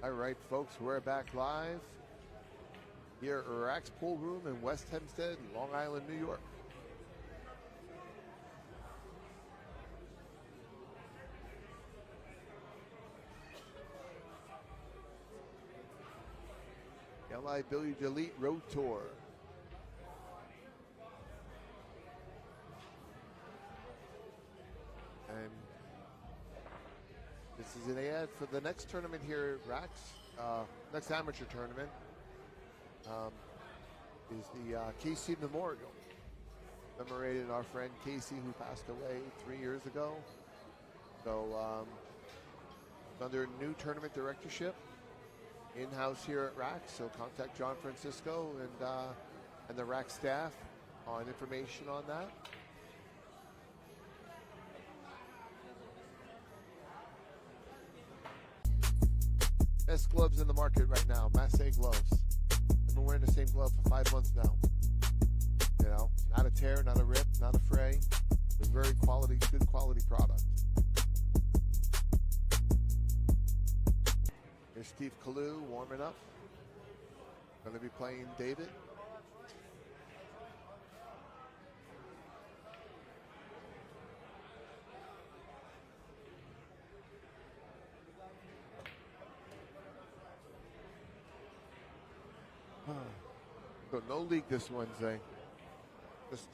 All right, folks, we're back live here at Rack's Pool Room in West Hempstead, Long Island, New York. L.I.BILLIARDSELITE Road Tour. And this is an ad for the next tournament here at Rack's, next amateur tournament. Is the Casey Memorial, commemorating our friend Casey who passed away 3 years ago. So it's under new tournament directorship, in-house here at Rack's. So contact John Francisco and the Rack staff on information on that. Best gloves in the market right now, Massey gloves. I've been wearing the same glove for 5 months now. You know, not a tear, not a rip, not a fray. It's very quality, good quality product. Here's Steve Kalu warming up. Going to be playing David. So no league this Wednesday. Just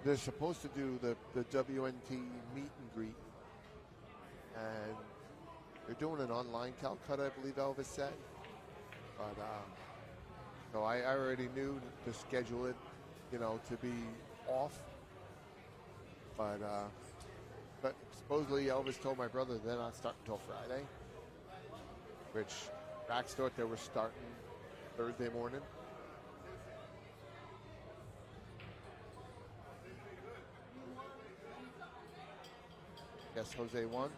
they're supposed to do the WNT meet and greet, and they're doing an online Calcutta, I believe Elvis said. But so I already knew to schedule it, you know, to be off. But supposedly Elvis told my brother they're not starting until Friday, which Rack's thought they were starting Thursday morning. Guess Jose won.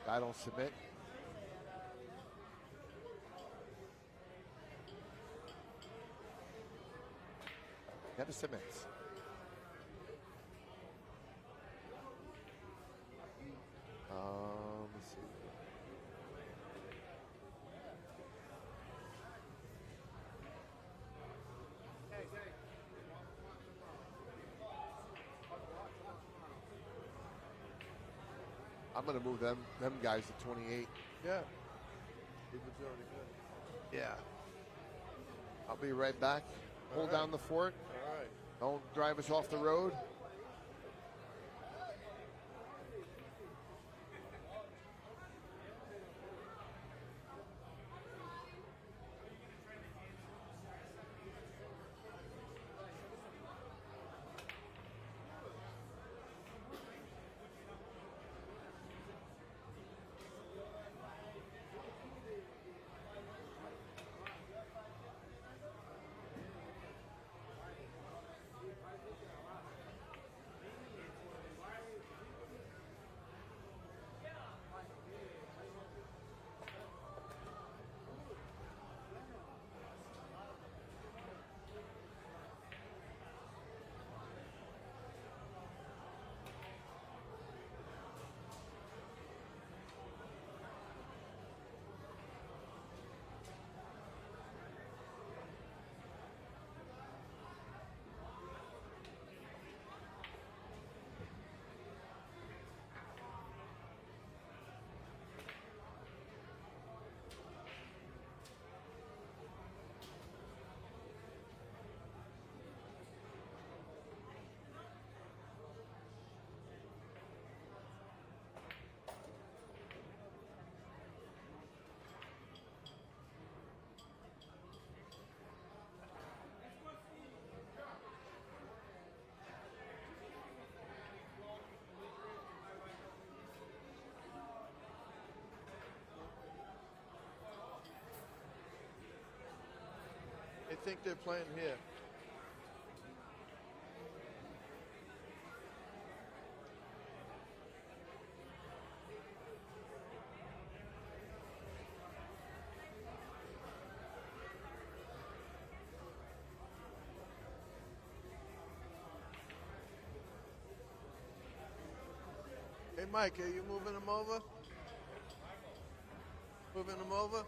I don't submit. Never submits. Let's see. I'm going to move them guys to 28. Yeah. David's already good. Yeah. I'll be right back. Hold down the fort. All right. Don't drive us off the road. I think they're playing here. Hey, Mike, are you moving them over? Moving them over?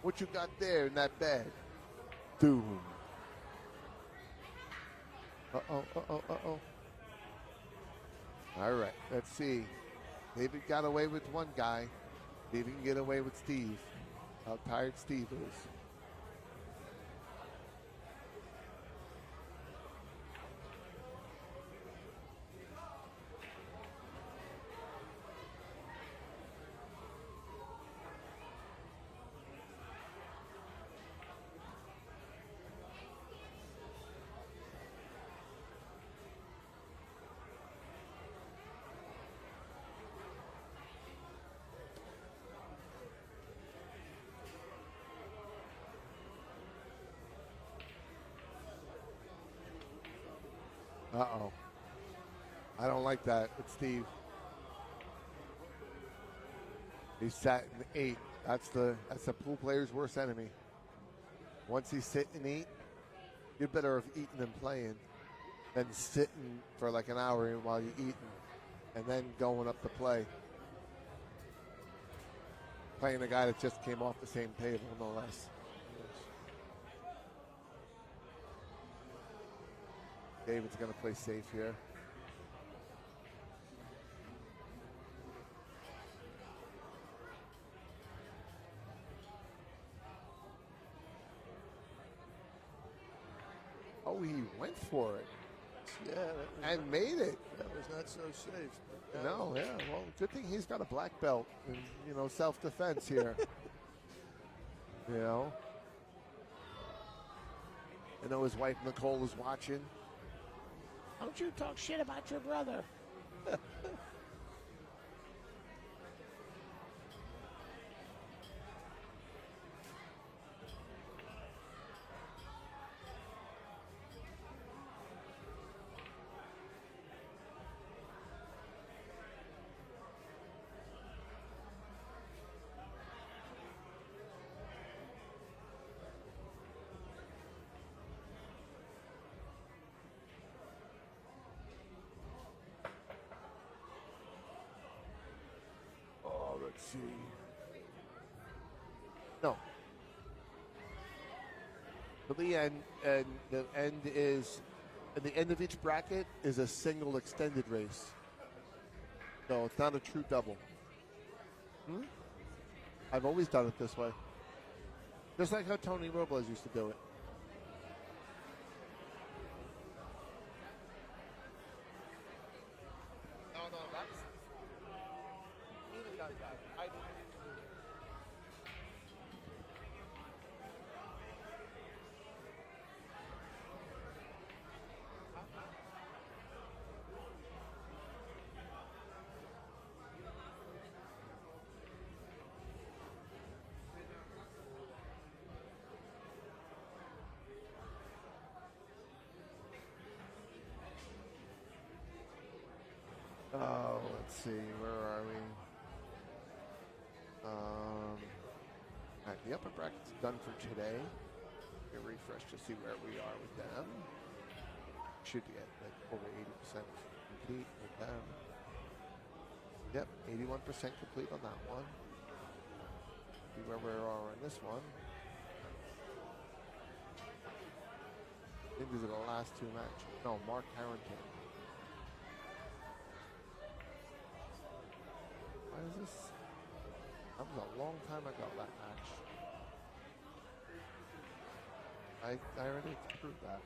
What you got there in that bag? Doom. Uh-oh, uh-oh, uh-oh. All right, let's see. David got away with one guy. David can get away with Steve. How tired Steve is. Uh-oh. I don't like that. It's Steve. He's sat in 8. That's the pool player's worst enemy. Once he's sitting in 8, you're better off eating than playing than sitting for like an hour while you're eating and then going up to play. Playing a guy that just came off the same table, no less. David's going to play safe here. Oh, he went for it. Yeah. And made it. That was not so safe. No, yeah. Well, good thing he's got a black belt in, self-defense here. I know his wife Nicole is watching. Don't you talk shit about your brother. Let's see. No. For the end, and the end is, at the end of each bracket is a single extended race. No, it's not a true double. I've always done it this way. Just like how Tony Robles used to do it. No, that's even does that. I do. Oh, let's see. Where are we? All right, the upper bracket's done for today. We refresh to see where we are with them. Should be at like over 80% complete with them. Yep, 81% complete on that one. See where we are on this one. I think these are the last two matches. No, Mark Harrington. Why is this? That was a long time ago, that match. I already proved that.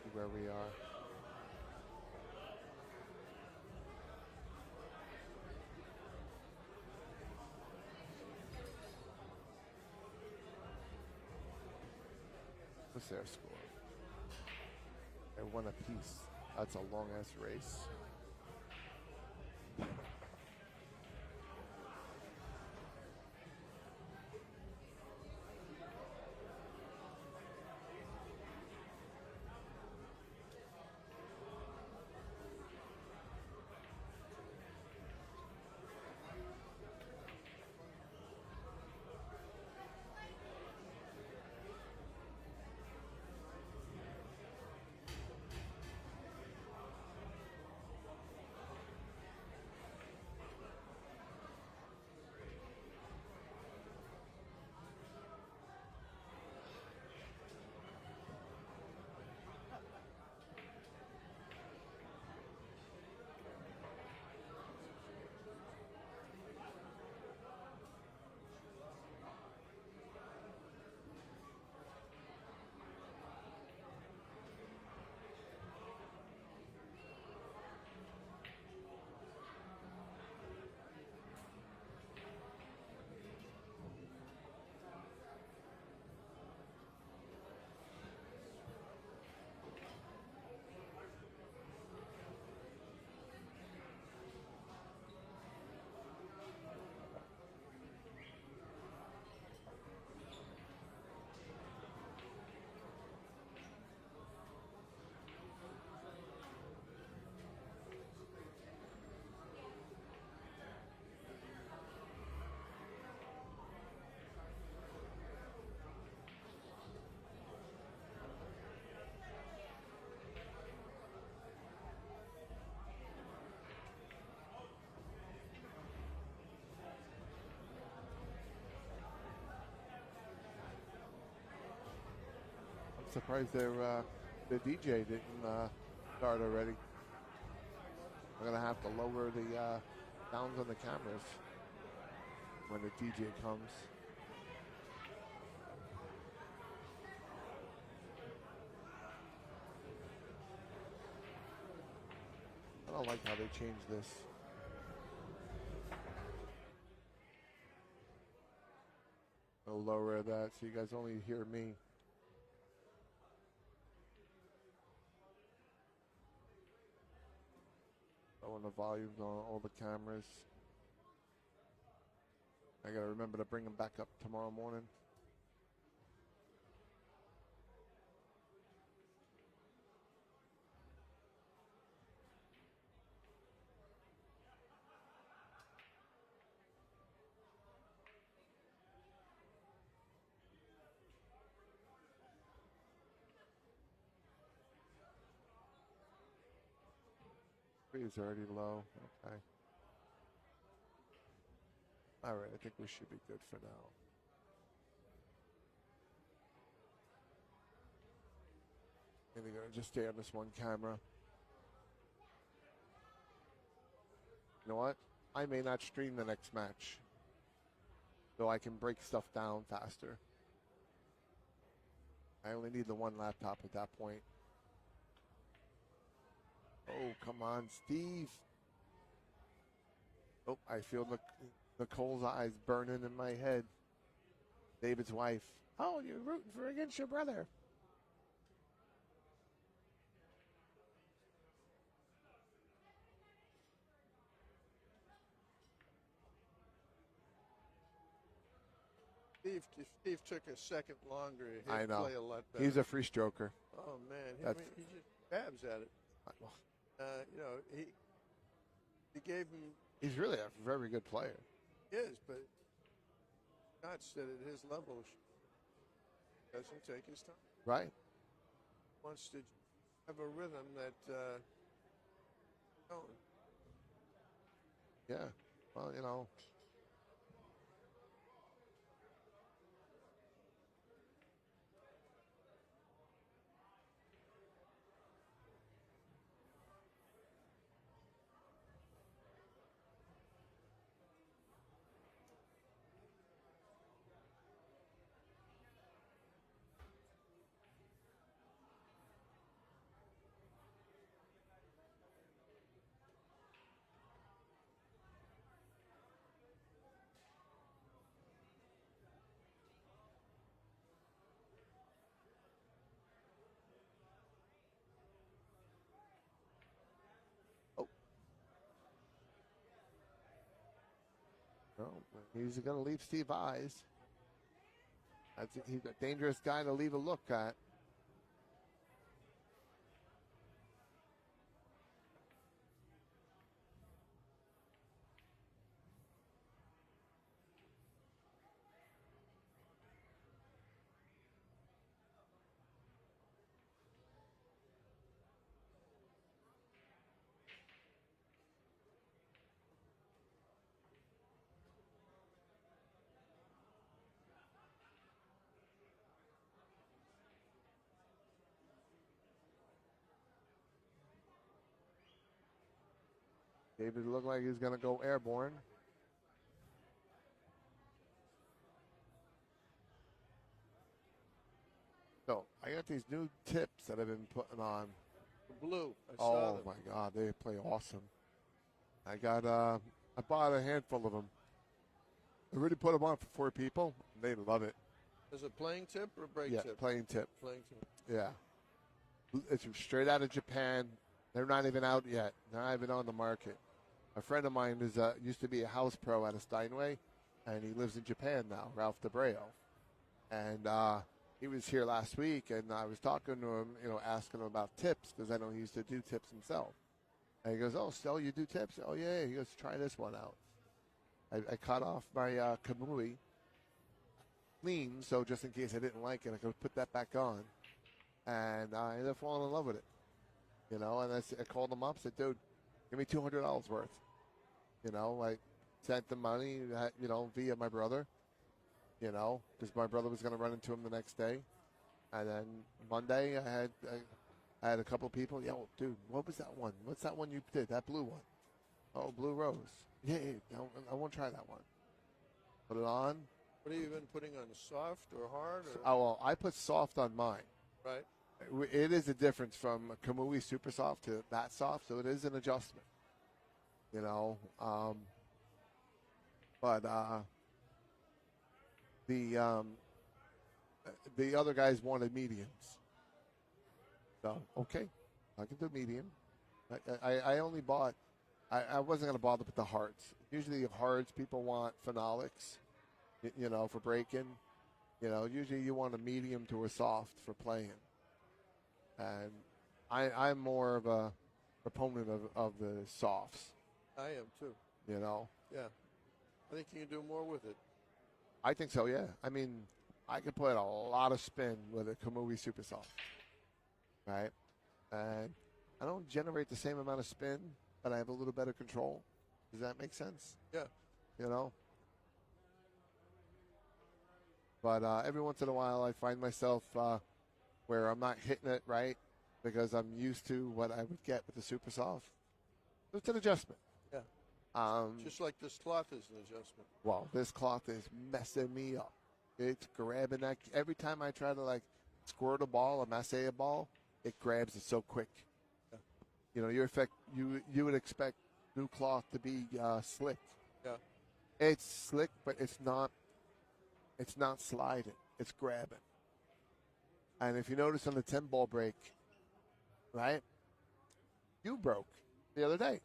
See where we are. What's their score? They won a piece. That's a long ass race. Surprised the DJ didn't start already. I'm gonna have to lower the sounds on the cameras when the DJ comes. I don't like how they changed this. I'll lower that so you guys only hear me. Lowering the volumes on all the cameras. I gotta remember to bring them back up tomorrow morning. Is already low. Okay. All right, I think we should be good for now. And they're going to just stay on this one camera. You know what? I may not stream the next match, so I can break stuff down faster. I only need the one laptop at that point. Oh, come on, Steve. Oh, I feel Nicole's eyes burning in my head. David's wife. Oh, you're rooting for against your brother. Steve took a second longer. He'd I know. play a lot better. He's a free stroker. Oh man, he just babs at it. You know, he gave him. He's really a very good player. He is, but not that at his level doesn't take his time. Right. Wants to have a rhythm that. Yeah. Well, you know. No, he's going to leave Steve eyes. He's a dangerous guy to leave a look at. David looked like he's going to go airborne. So I got these new tips that I've been putting on. The blue. I saw them. My God, they play awesome. I bought a handful of them. I already put them on for 4 people. They love it. Is it playing tip or break yeah, tip? Playing tip. Playing tip. Yeah. It's straight out of Japan. They're not even out yet. They're not even on the market. A friend of mine used to be a house pro out of Steinway, and he lives in Japan now, Ralph DeBreo. And he was here last week, and I was talking to him, asking him about tips, because I know he used to do tips himself. And he goes, "Oh, Stel, you do tips?" "Oh, yeah." He goes, "Try this one out." I cut off my Kamui clean, so just in case I didn't like it, I could put that back on. And I ended up falling in love with it. And I called him up, said, "Dude, give me $200 worth." I sent the money, via my brother, because my brother was going to run into him the next day. And then Monday, I had a couple of people. "Yo, dude, what was that one? What's that one you did? That blue one?" "Oh, Blue Rose." Yeah, I want to try that one. Put it on. What have you been putting on, soft or hard? Or? Oh, well, I put soft on mine. Right. It is a difference from Kamui Super Soft to that soft, so it is an adjustment. But the other guys wanted mediums. So, okay, I can do medium. I only bought, I wasn't going to bother with the hards. Usually the hards, people want phenolics, for breaking. Usually you want a medium to a soft for playing. And I'm more of a proponent of the softs. I am too. Yeah. I think you can do more with it. I think so, yeah. I mean, I could put a lot of spin with a Kamui Super Soft. Right? And I don't generate the same amount of spin, but I have a little better control. Does that make sense? Yeah. But every once in a while, I find myself where I'm not hitting it right, because I'm used to what I would get with the super soft. So it's an adjustment. Yeah. Just like this cloth is an adjustment. Well, this cloth is messing me up. It's grabbing that. Every time I try to like squirt a ball, a masse a ball, it grabs it so quick. Yeah. You know, you would expect new cloth to be slick. Yeah. It's slick, but it's not. It's not sliding. It's grabbing. And if you notice on the 10-ball break, right, you broke the other day,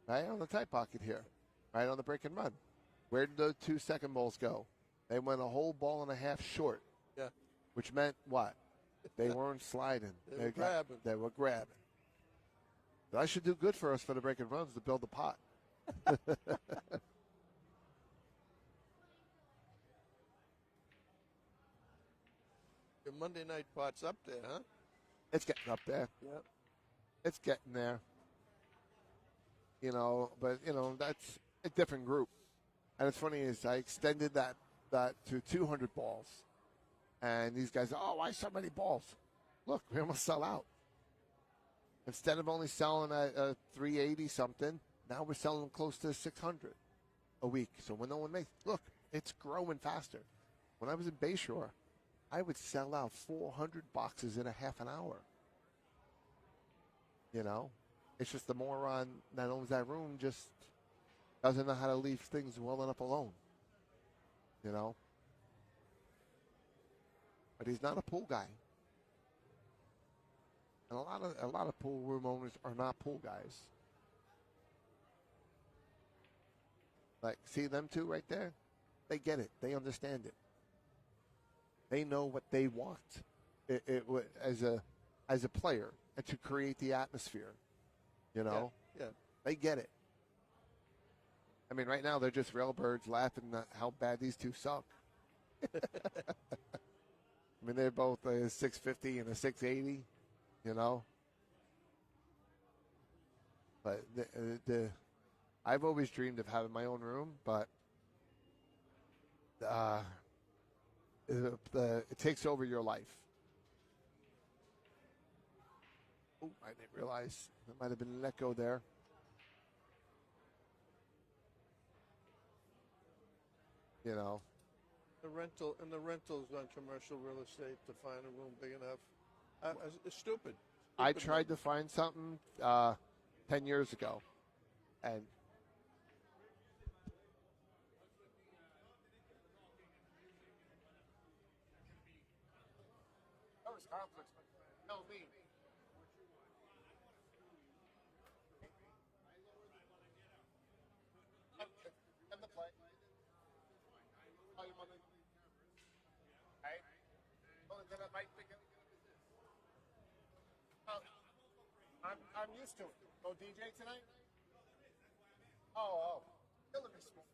right, on the tight pocket here, right, on the break and run. Where did the 2 second balls go? They went a whole ball and a half short. Yeah. Which meant what? They weren't sliding. They were grabbing. They were grabbing. That should do good for us for the break and runs to build the pot. Your Monday night pot's up there, huh? It's getting up there. Yeah. It's getting there. You know, but, you know, that's a different group. And it's funny is I extended that to 200 balls. And these guys, oh, why so many balls? Look, we almost sell out. Instead of only selling at 380 something, now we're selling close to 600 a week. So when no one makes, look, it's growing faster. When I was in Bayshore, I would sell out 400 boxes in a half an hour. You know, it's just the moron that owns that room just doesn't know how to leave things well enough alone. You know, but he's not a pool guy, and a lot of pool room owners are not pool guys. Like, see them two right there? They get it. They understand it. They know what they want as a player and to create the atmosphere. You know, Yeah. They get it. I mean, right now they're just railbirds laughing at how bad these two suck. I mean, they're both a 650 and a 680. You know, but I've always dreamed of having my own room, but it takes over your life. Oh, I didn't realize there might have been an echo there. You know, The rentals on commercial real estate to find a room big enough. It's stupid. I tried to find something 10 years ago, and there was conflicts, but tell me. And the play. Right? Well, then I might think I'm used to it. Go DJ tonight? Oh. Killing me small.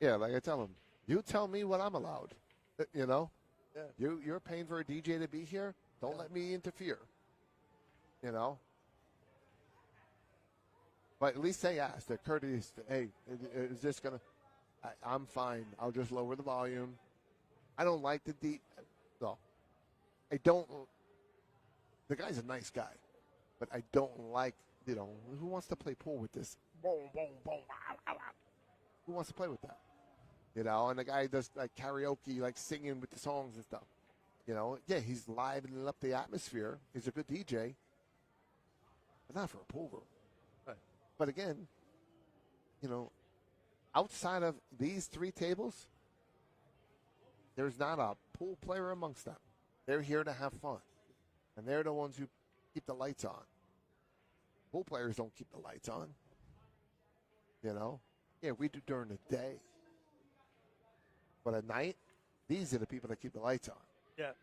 Yeah, like I tell him, you tell me what I'm allowed. You know? Yeah. You're paying for a DJ to be here? Don't let me interfere. You know? But at least they asked. They're courteous. Hey, is this going to... I'm fine. I'll just lower the volume. I don't like the No. I don't... The guy's a nice guy. But I don't like, you know, who wants to play pool with this? Boom, boom, boom. Who wants to play with that? You know, and the guy does like karaoke, like singing with the songs and stuff. You know, yeah, he's livening up the atmosphere. He's a good DJ. But not for a pool room. Right. But again, you know, outside of these three tables, there's not a pool player amongst them. They're here to have fun. And they're the ones who keep the lights on. Pool players don't keep the lights on. You know? Yeah, we do during the day. But at night, these are the people that keep the lights on. Yeah.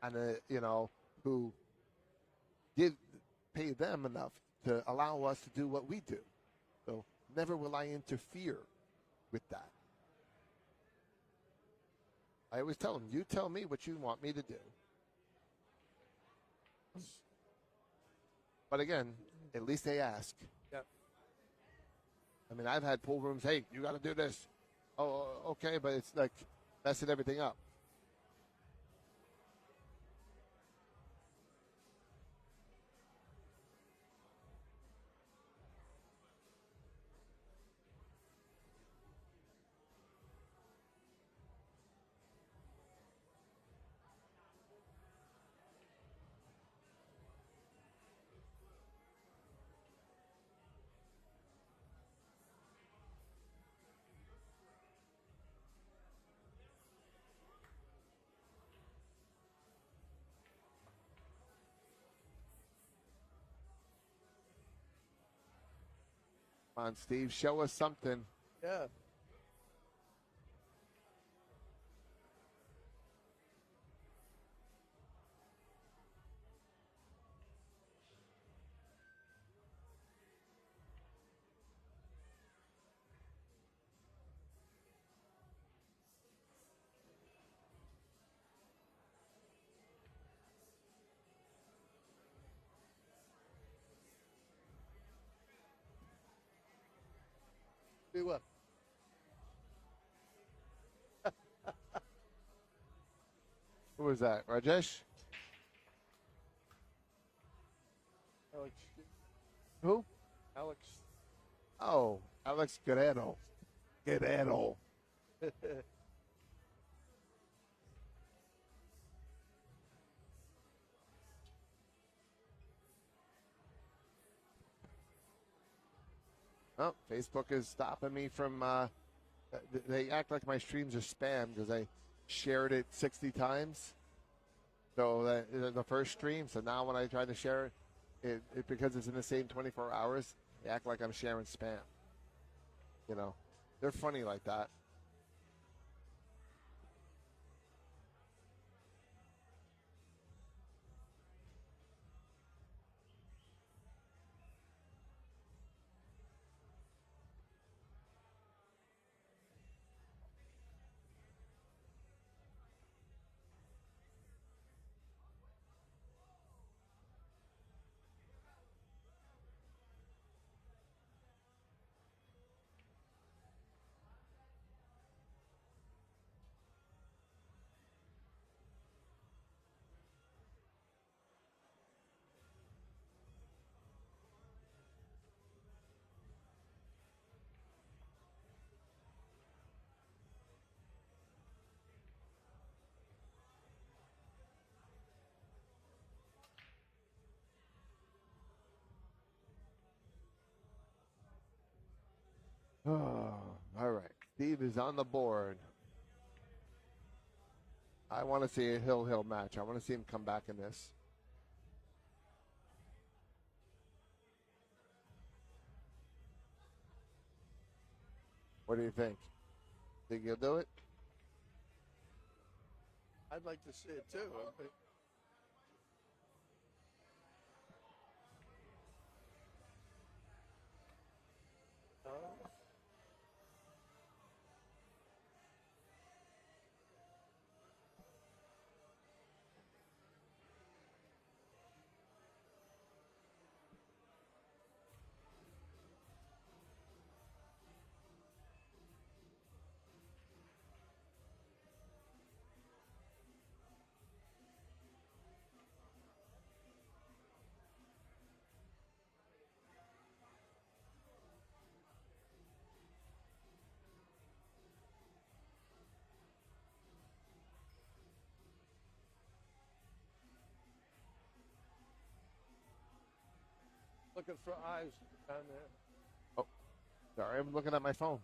And, you know, who pay them enough to allow us to do what we do. So never will I interfere with that. I always tell them, you tell me what you want me to do. But again, at least they ask. Yep. I mean, I've had pool rooms, hey, you got to do this. Oh, okay, but it's like messing everything up. Come on, Steve, show us something. Yeah. Do what? Who was that, Rajesh? Alex. Who? Alex. Oh, Alex Guerrero. Guerrero. Oh, Facebook is stopping me from. They act like my streams are spam because I shared it 60 times. So the first stream. So now when I try to share it because it's in the same 24 hours, they act like I'm sharing spam. You know, they're funny like that. Oh, all right. Steve is on the board. I want to see a Hill match. I want to see him come back in this. What do you think? Think he'll do it? I'd like to see it too. Looking for eyes down there. Oh, sorry. I'm looking at my phone.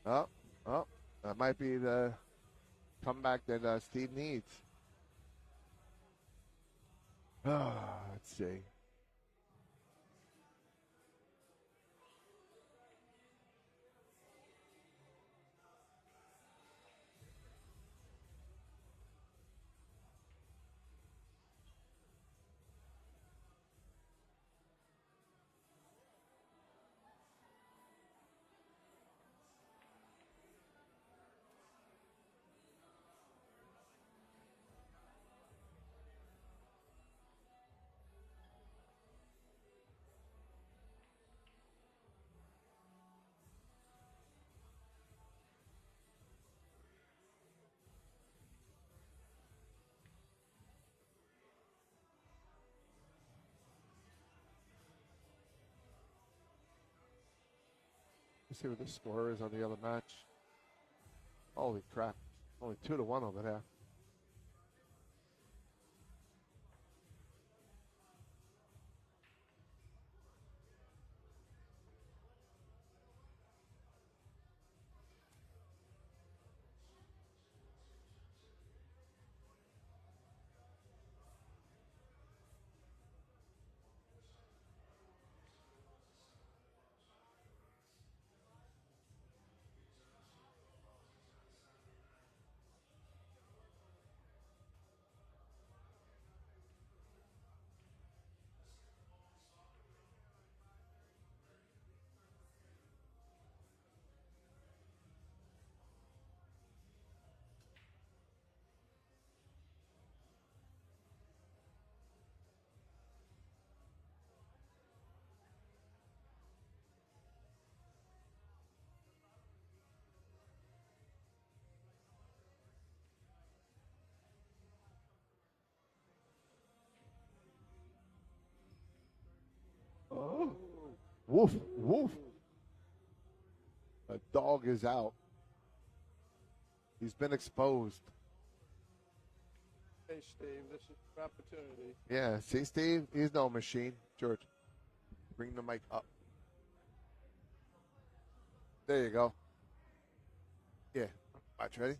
Oh, oh, that might be the comeback that Steve needs. Let's see. Let's see what the score is on the other match. Holy crap. Only 2-1 over there. Oh, woof, woof. A dog is out. He's been exposed. Hey, Steve, this is your opportunity. Yeah, see, Steve? He's no machine. George, bring the mic up. There you go. Yeah. Watch, ready?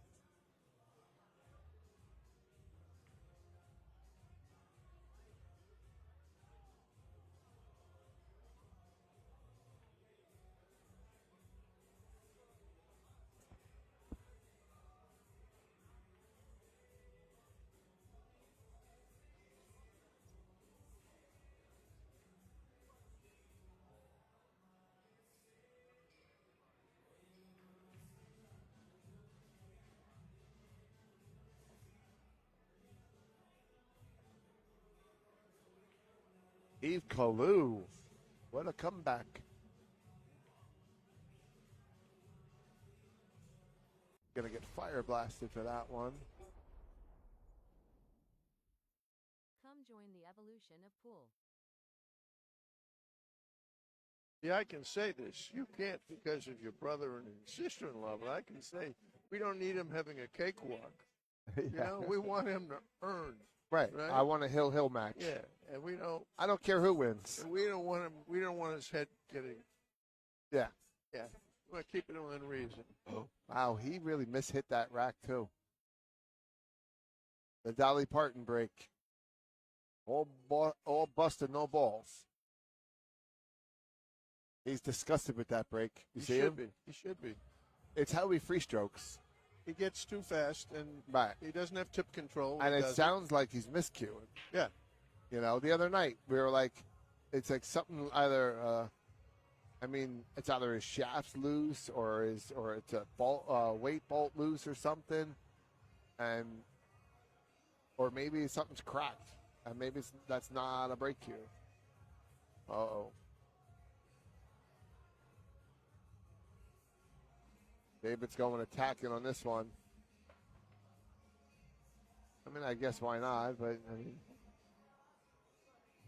Eve Kalu. What a comeback. Gonna get fire blasted for that one. Come join the evolution of pool. Yeah, I can say this. You can't because of your brother and sister-in-law, but I can say we don't need him having a cakewalk. Yeah. You know, we want him to earn. Right. Right? I want a hill match. Yeah, and we don't. I don't care who wins. We don't want him. We don't want his head getting. Yeah. Yeah, we want to keep it within reason. Wow, he really mishit that rack too. The Dolly Parton break. All busted, no balls. He's disgusted with that break. You He see should him? be. He should be. It's how he free strokes. He gets too fast, and Right. he doesn't have tip control. And He it doesn't. sounds like he's miscuing. Yeah. You know, the other night we were like, it's like something either. I mean, it's either his shaft's loose or it's a bolt, weight bolt loose or something, or maybe something's cracked, and maybe that's not a break cue. Uh-oh. David's going attacking on this one. I mean, I guess why not? But I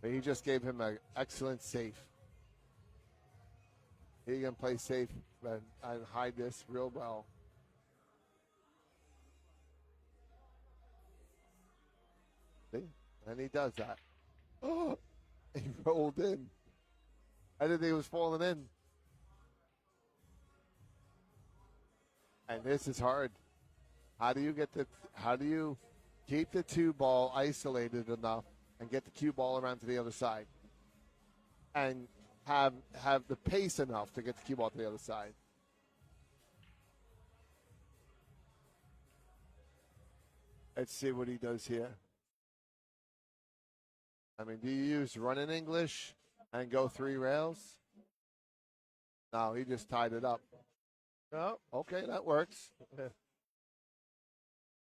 mean, he just gave him an excellent safe. He can play safe and hide this real well. See? And he does that. Oh, he rolled in. I didn't think he was falling in. And this is hard. How do you keep the 2 ball isolated enough and get the cue ball around to the other side? And have the pace enough to get the cue ball to the other side. Let's see what he does here. I mean, do you use running English and go 3 rails? No, he just tied it up. No. Okay, that works.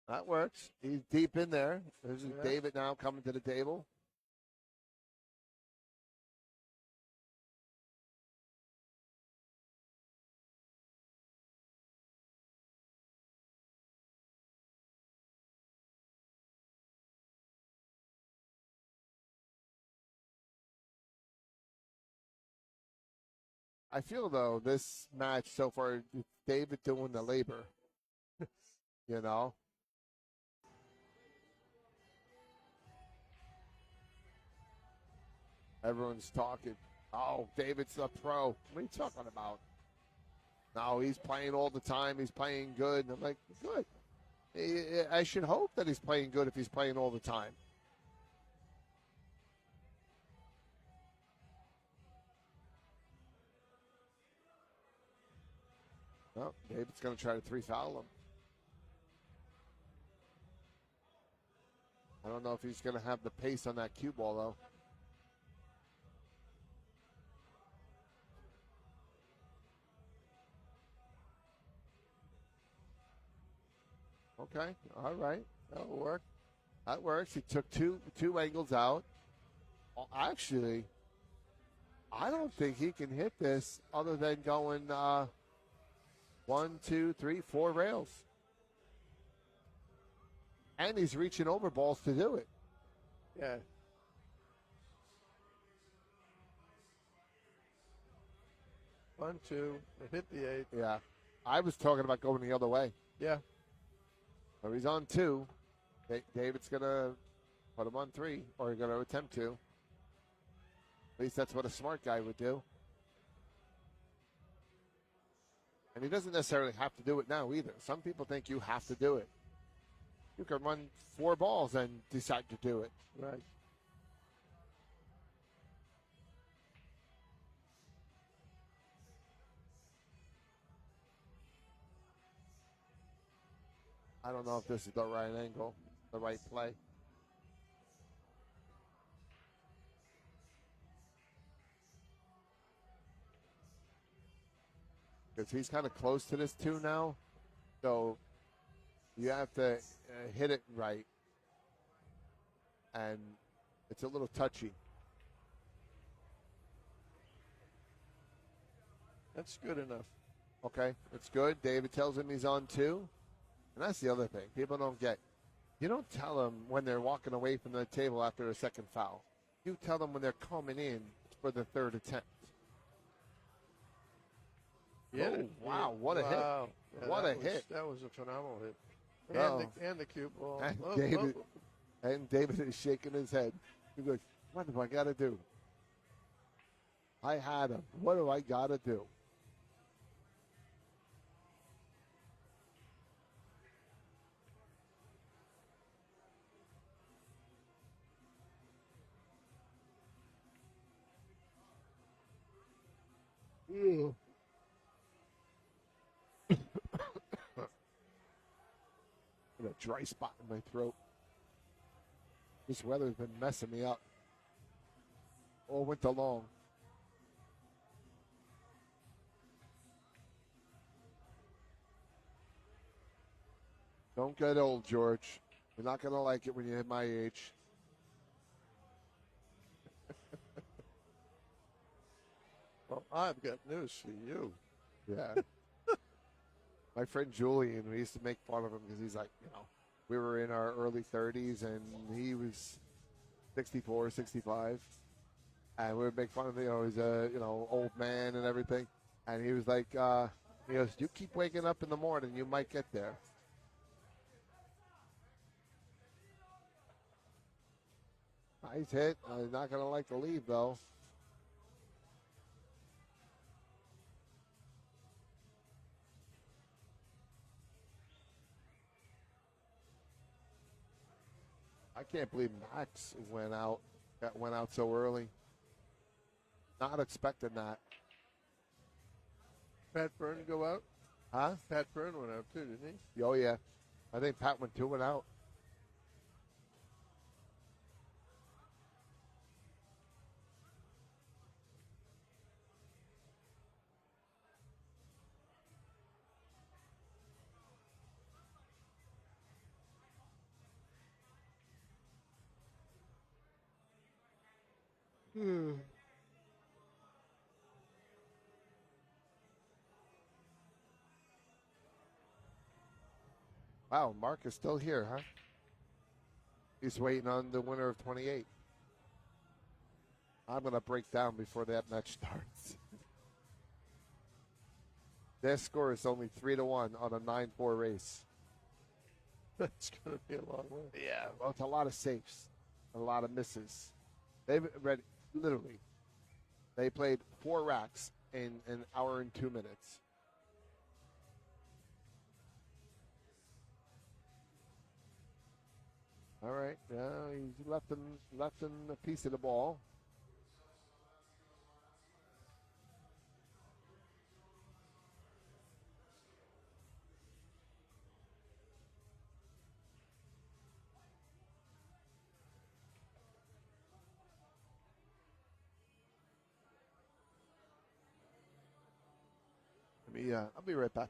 That works. He's deep in there. There's David now coming to the table. I feel, though, this match so far, David doing the labor. You know? Everyone's talking. Oh, David's a pro. What are you talking about? No, he's playing all the time. He's playing good. And I'm like, good. I should hope that he's playing good if he's playing all the time. Well, David's going to try to 3-foul him. I don't know if he's going to have the pace on that cue ball, though. Okay, all right. That'll work. That works. He took two angles out. Well, actually, I don't think he can hit this other than going 1, 2, 3, 4 rails. And he's reaching over balls to do it. Yeah. One, two, it hit the 8. Yeah. I was talking about going the other way. Yeah. So he's on 2. David's going to put him on 3, or he's going to attempt to. At least that's what a smart guy would do. And he doesn't necessarily have to do it now either. Some people think you have to do it. You can run 4 balls and decide to do it. Right. I don't know if this is the right angle, the right play. Because he's kind of close to this 2 now. So you have to hit it right. And it's a little touchy. That's good enough. Okay, it's good. David tells him he's on 2. And that's the other thing. People don't get. You don't tell them when they're walking away from the table after a second foul. You tell them when they're coming in for the 3rd attempt. Yeah. Oh, wow, what a hit. Yeah, What a hit. That was a phenomenal hit. Oh. And the cue ball. And David is shaking his head. He goes, what do I got to do? I had him. What do I got to do? Ew. A dry spot in my throat. This weather's been messing me up all winter long. Don't get old, George. You're not going to like it when you hit my age. Well, I've got news for you. Yeah. My friend Julian, we used to make fun of him because he's like, we were in our early 30s and he was 64, 65. And we would make fun of him, he's a, old man and everything. And he was like, he goes, you keep waking up in the morning, you might get there. Nice hit. He's not going to like to leave, though. I can't believe Max went out so early. Not expecting that. Pat Byrne go out? Huh? Pat Byrne went out too, didn't he? Oh, yeah. I think Pat went 2 and out. Wow, Mark is still here, huh? He's waiting on the winner of 28. I'm going to break down before that match starts. Their score is only 3-1 on a 9-4 race. That's going to be a long way. Yeah, well, it's a lot of safes, a lot of misses. They've read literally. They played 4 racks in an hour and 2 minutes. All right, now he's left them a piece of the ball. I'll be right back.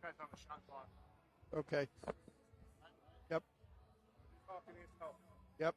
depends on the shot clock. Okay. Yep. Yep.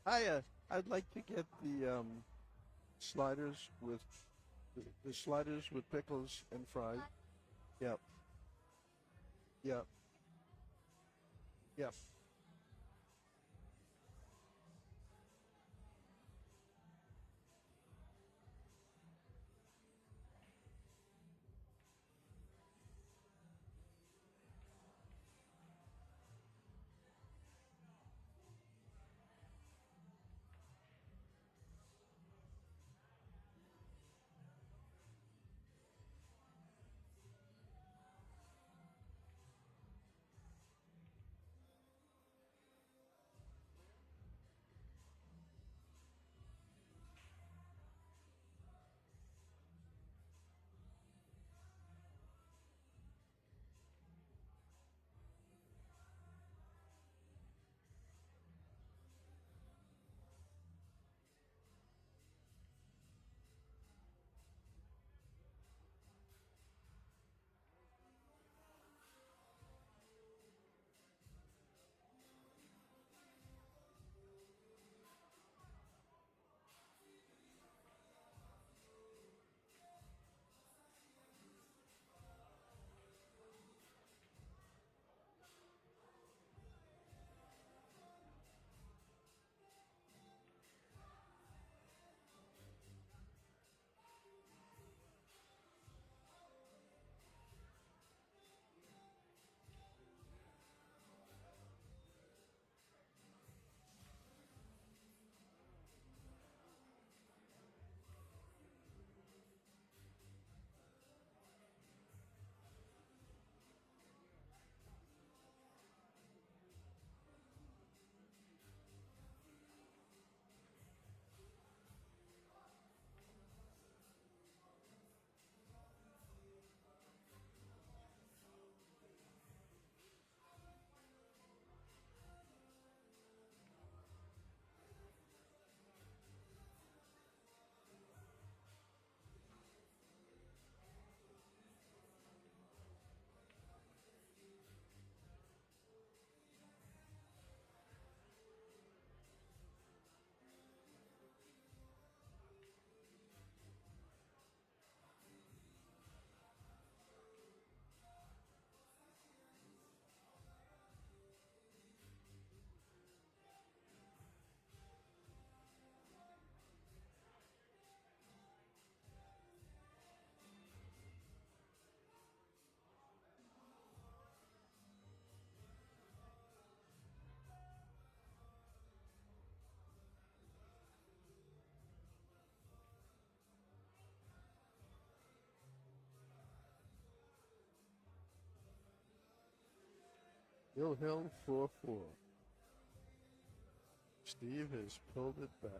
I'd like to get the sliders with the sliders with pickles and fried. Yep. Yep. Yep. Hill 4-4. Steve has pulled it back.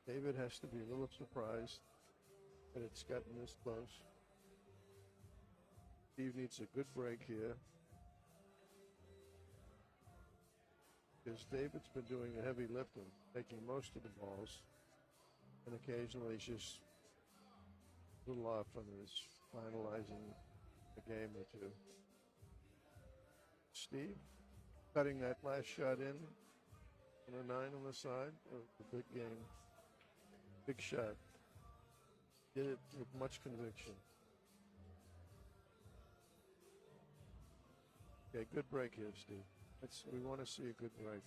David has to be a little surprised that it's gotten this close. Steve needs a good break here, because David's been doing the heavy lifting, taking most of the balls, and occasionally he's just a little off on his finalizing a game or two. Steve cutting that last shot in on a 9 on the side of the big game. Big shot. Did it with much conviction. Okay, good break here, Steve. We want to see a good break.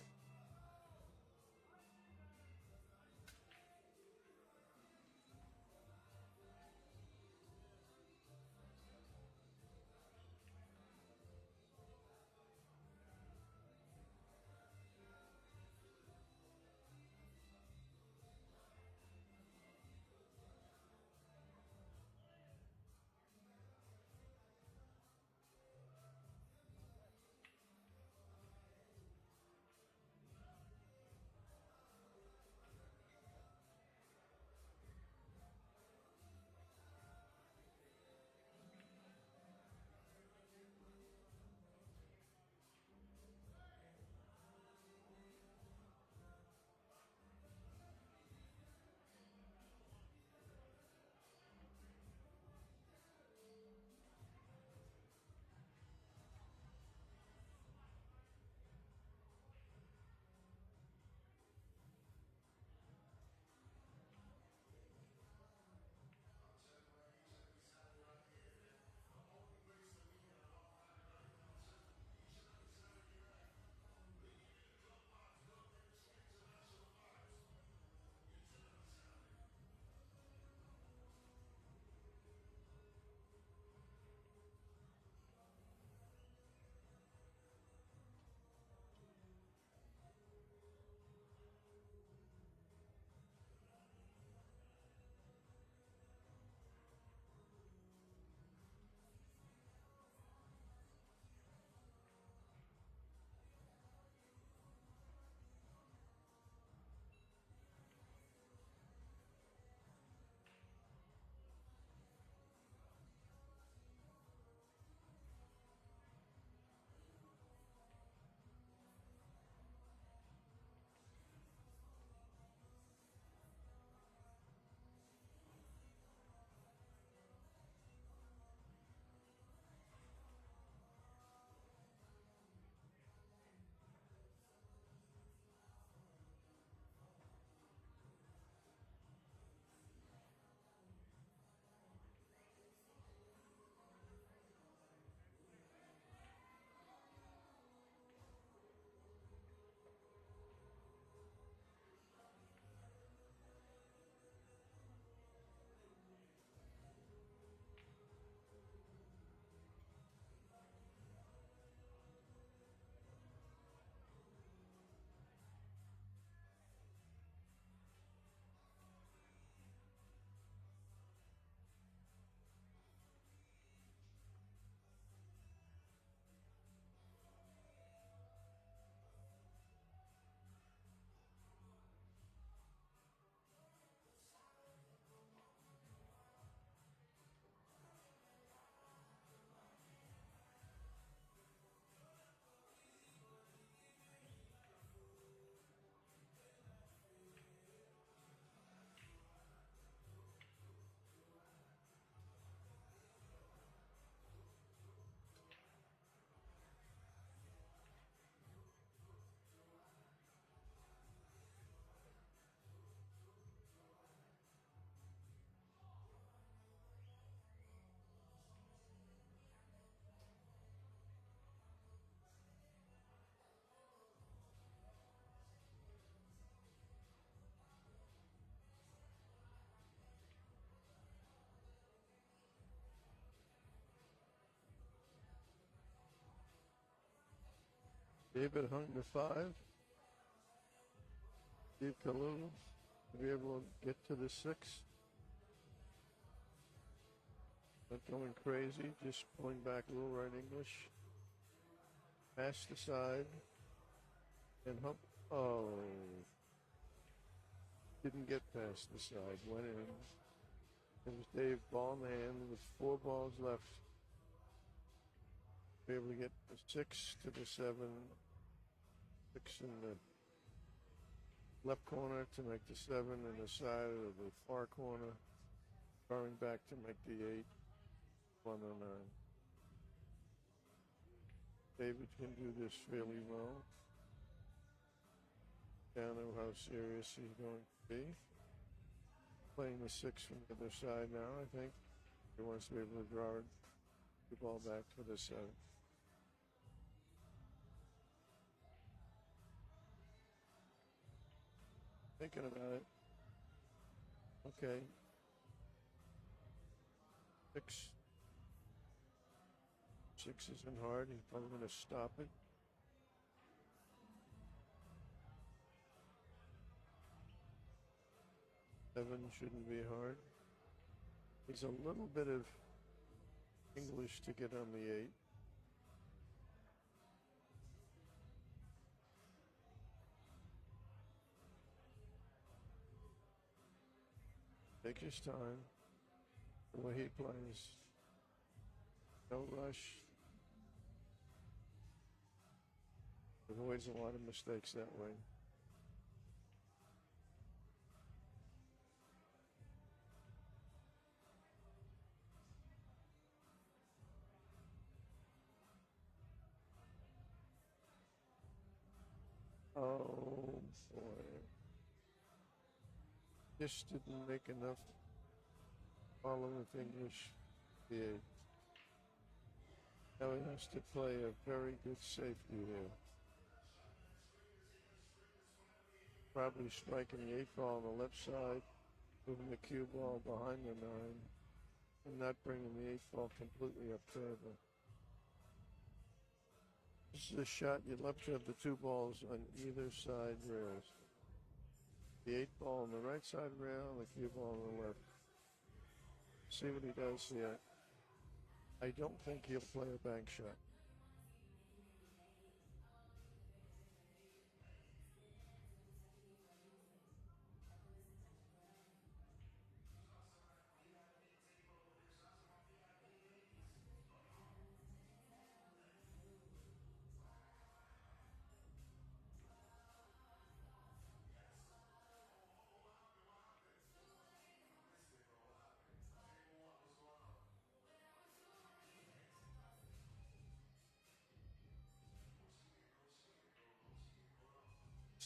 David hung the 5. Steve Kalu to be able to get to the 6. Not going crazy, just pulling back a little right English. Pass the side. And hope. Oh. Didn't get past the side. Went in. It was Dave ball in the hand with 4 balls left. Be able to get the 6 to the 7. 6 in the left corner to make the 7 and the side of the far corner. Going back to make the 8. 1 on 9. David can do this fairly well. Down to how serious he's going to be. Playing the 6 from the other side now, I think. He wants to be able to draw the ball back for the 7. Thinking about it. Okay. 6. 6 isn't hard. He's probably going to stop it. Seven shouldn't be hard. He's a little bit of English to get on the 8. Take his time. The way he plays. No rush. Avoids a lot of mistakes that way. Oh boy. Just didn't make enough follow with English. The 8. Now he has to play a very good safety here. Probably striking the 8 ball on the left side, moving the cue ball behind the 9, and not bringing the 8 ball completely up further. This is a shot you'd love to have the 2 balls on either side rails. The 8 ball on the right side rail and the cue ball on the left. See what he does here. I don't think he'll play a bank shot.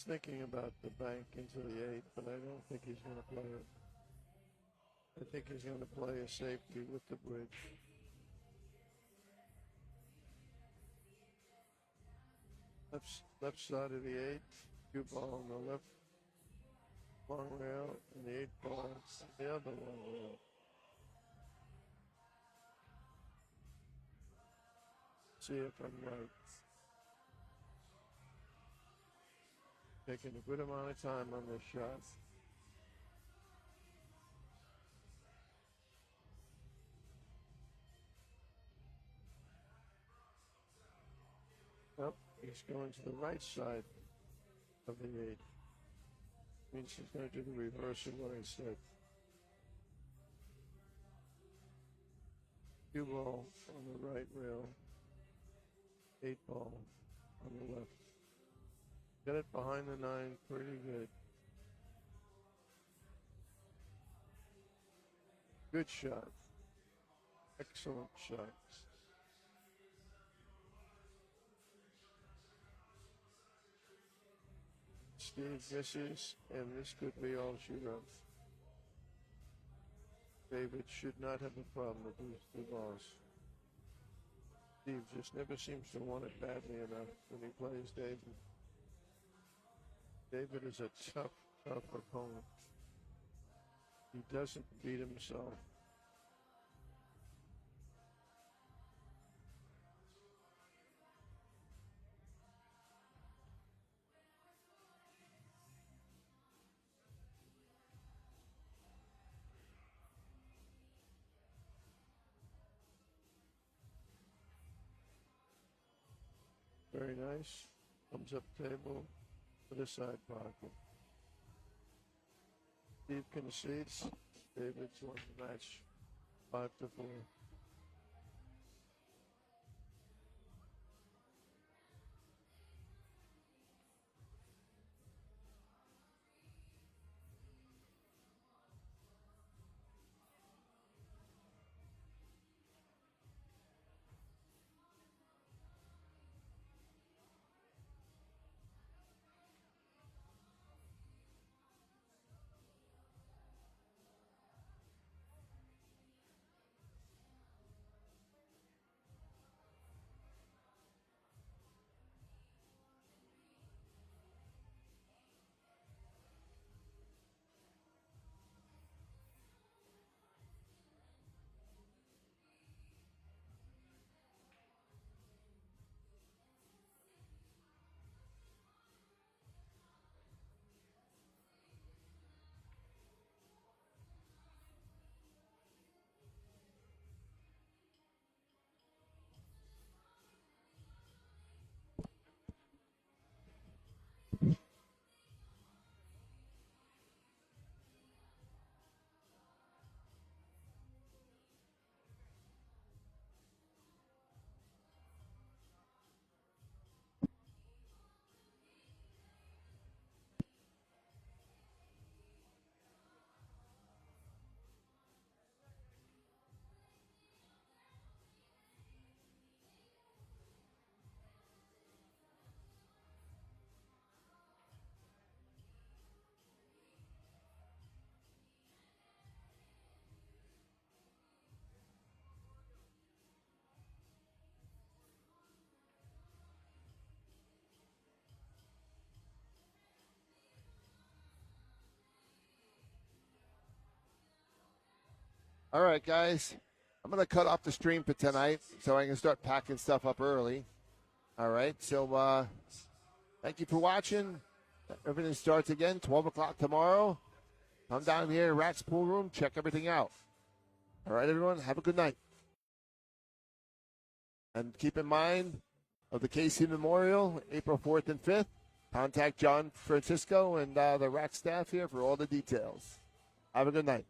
Thinking about the bank into the 8, but I don't think he's going to play it. I think he's going to play a safety with the bridge. Left side of the 8, cue ball on the left long rail, and the 8 ball on the other long rail. See if I'm right. Taking a good amount of time on this shot. Well, he's going to the right side of the 8. Means he's going to do the reverse of what I said. Cue ball on the right rail. 8 ball on the left. Get it behind the 9, pretty good. Good shot. Excellent shot. Steve misses, and this could be all she wrote. David should not have a problem with these 2 balls. Steve just never seems to want it badly enough when he plays David. David is a tough, tough opponent. He doesn't beat himself. Very nice. Comes up table with a side pocket. Steve concedes. David's won the match 5-4. All right, guys. I'm going to cut off the stream for tonight so I can start packing stuff up early. All right. So thank you for watching. Everything starts again, 12 o'clock tomorrow. Come down here, Rat's Pool Room. Check everything out. All right, everyone. Have a good night. And keep in mind of the Casey Memorial, April 4th and 5th. Contact John Francisco and the RAC staff here for all the details. Have a good night.